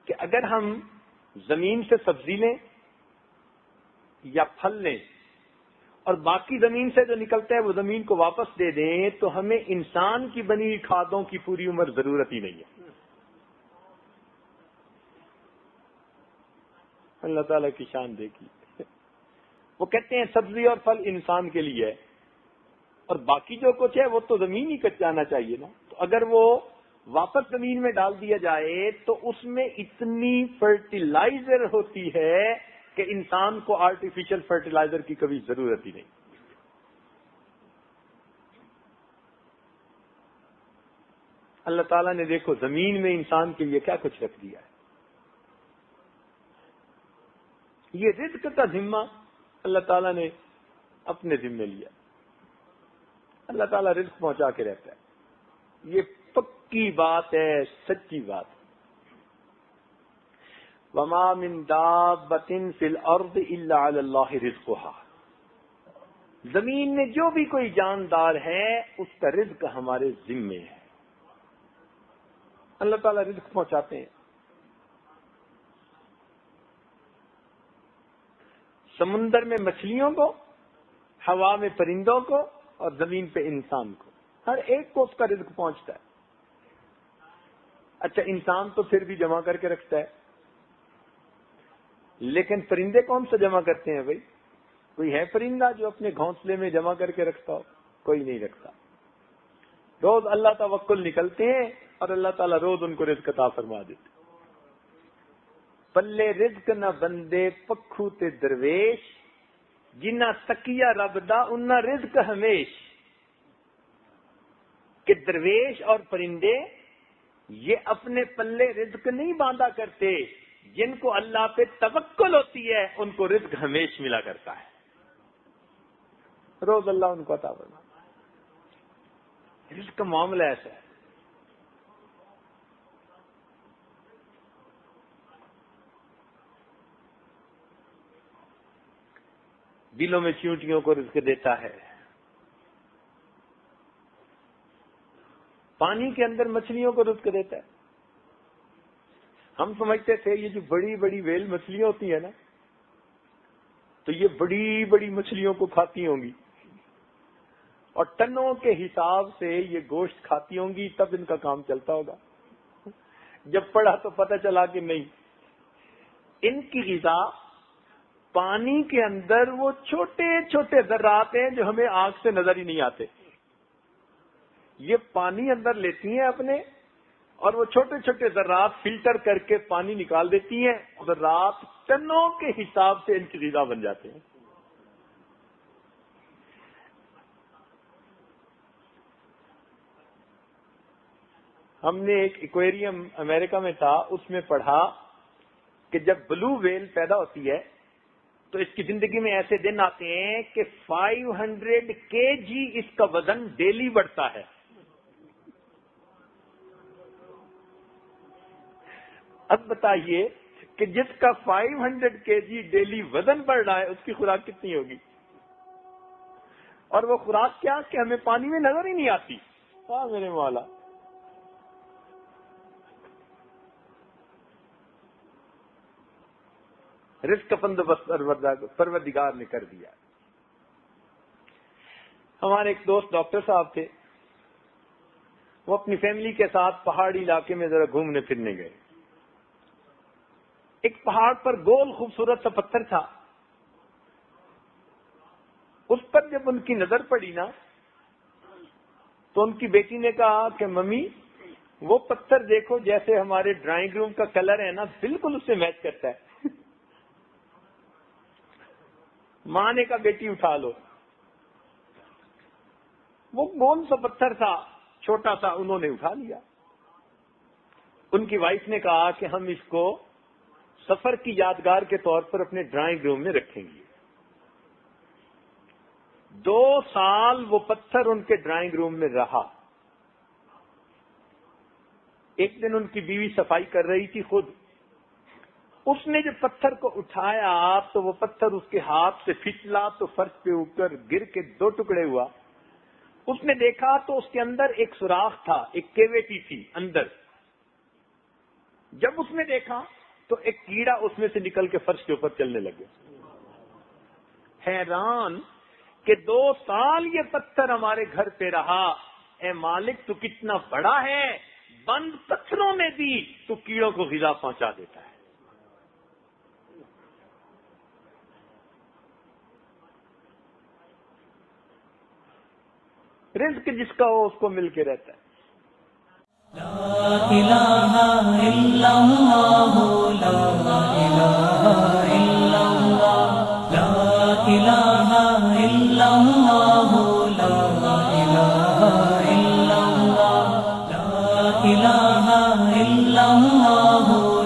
کہ اگر ہم زمین سے سبزی لیں یا پھل لیں اور باقی زمین سے جو نکلتا ہے وہ زمین کو واپس دے دیں تو ہمیں انسان کی بنی کھادوں کی پوری عمر ضرورت ہی نہیں ہے. اللہ تعالیٰ کی شان دیکھی. وہ کہتے ہیں سبزی اور پھل انسان کے لیے ہے اور باقی جو کچھ ہے وہ تو زمین ہی کٹ جانا چاہیے نا. تو اگر وہ واپس زمین میں ڈال دیا جائے تو اس میں اتنی فرٹیلائزر ہوتی ہے کہ انسان کو آرٹیفیشل فرٹیلائزر کی کبھی ضرورت ہی نہیں. اللہ تعالیٰ نے دیکھو زمین میں انسان کے لیے کیا کچھ رکھ دیا ہے. یہ رزق کا ذمہ اللہ تعالیٰ نے اپنے ذمے لیا. اللہ تعالیٰ رزق پہنچا کے رہتا ہے. یہ پکی بات ہے, سچی بات. وما من دابۃ فی الارض الا علی اللہ رزقها. زمین میں جو بھی کوئی جاندار ہے اس کا رزق ہمارے ذمے ہے. اللہ تعالیٰ رزق پہنچاتے ہیں. سمندر میں مچھلیوں کو, ہوا میں پرندوں کو اور زمین پہ انسان کو, ہر ایک کو اس کا رزق پہنچتا ہے. اچھا انسان تو پھر بھی جمع کر کے رکھتا ہے, لیکن پرندے کون سا جمع کرتے ہیں بھائی؟ کوئی ہے پرندہ جو اپنے گھونسلے میں جمع کر کے رکھتا ہو؟ کوئی نہیں رکھتا. روز اللہ توکل نکلتے ہیں اور اللہ تعالیٰ روز ان کو رزق عطا فرما دیتے. پلے رزق نہ بندے پکھو تے درویش, جنہ تکیا رب دا انہ رزق ہمیش. کہ درویش اور پرندے یہ اپنے پلے رزق نہیں باندھا کرتے, جن کو اللہ پہ توکل ہوتی ہے ان کو رزق ہمیش ملا کرتا ہے. روز اللہ ان کو عطا فرماتا ہے. رزق کا معاملہ ایسا ہے. بلوں میں چیونٹیوں کو رزق دیتا ہے, پانی کے اندر مچھلیوں کو رزق دیتا ہے. ہم سمجھتے تھے یہ جو بڑی بڑی ویل مچھلیاں ہوتی ہیں نا تو یہ بڑی بڑی مچھلیوں کو کھاتی ہوں گی اور ٹنوں کے حساب سے یہ گوشت کھاتی ہوں گی, تب ان کا کام چلتا ہوگا. جب پڑھا تو پتہ چلا کہ نہیں, ان کی غذا پانی کے اندر وہ چھوٹے چھوٹے ذرات ہیں جو ہمیں آنکھ سے نظر ہی نہیں آتے. یہ پانی اندر لیتی ہیں اپنے اور وہ چھوٹے چھوٹے ذرات فلٹر کر کے پانی نکال دیتی ہیں. ذرات ٹنوں کے حساب سے ان کی غذا بن جاتے ہیں. ہم نے ایک ایکویریم امریکہ میں تھا, اس میں پڑھا کہ جب بلو ویل پیدا ہوتی ہے تو اس کی زندگی میں ایسے دن آتے ہیں کہ 500 kg اس کا وزن ڈیلی بڑھتا ہے. اب بتائیے کہ جس کا 500 kg ڈیلی وزن بڑھ رہا ہے اس کی خوراک کتنی ہوگی؟ اور وہ خوراک کیا کہ ہمیں پانی میں نظر ہی نہیں آتی. ہاں میرے مولا, رزق کا بندوبست پروردگار نے کر دیا. ہمارے ایک دوست ڈاکٹر صاحب تھے, وہ اپنی فیملی کے ساتھ پہاڑی علاقے میں ذرا گھومنے پھرنے گئے. ایک پہاڑ پر گول خوبصورت سا پتھر تھا. اس پر جب ان کی نظر پڑی نا تو ان کی بیٹی نے کہا کہ ممی وہ پتھر دیکھو, جیسے ہمارے ڈرائنگ روم کا کلر ہے نا بالکل اس سے میچ کرتا ہے. ماں نے کہا بیٹی اٹھا لو. وہ گول سا پتھر تھا چھوٹا سا, انہوں نے اٹھا لیا. ان کی وائف نے کہا کہ ہم اس کو سفر کی یادگار کے طور پر اپنے ڈرائنگ روم میں رکھیں گے. 2 سال وہ پتھر ان کے ڈرائنگ روم میں رہا. ایک دن ان کی بیوی صفائی کر رہی تھی خود. اس نے جب پتھر کو اٹھایا تو وہ پتھر اس کے ہاتھ سے پھسلا تو فرش پہ اوپر گر کے 2 ٹکڑے ہوا. اس نے دیکھا تو اس کے اندر ایک سوراخ تھا, ایک کیویٹی تھی اندر. جب اس نے دیکھا تو ایک کیڑا اس میں سے نکل کے فرش کے اوپر چلنے لگے. حیران کہ 2 سال یہ پتھر ہمارے گھر پہ رہا، اے مالک تو کتنا بڑا ہے، بند پتھروں میں بھی تو کیڑوں کو غذا پہنچا دیتا ہے. رزق جس کا ہو اس کو مل کے رہتا ہے. لا الہ الا اللہ لا الہ الا اللہ لا الہ الا اللہ لا الہ الا اللہ لا الہ الا اللہ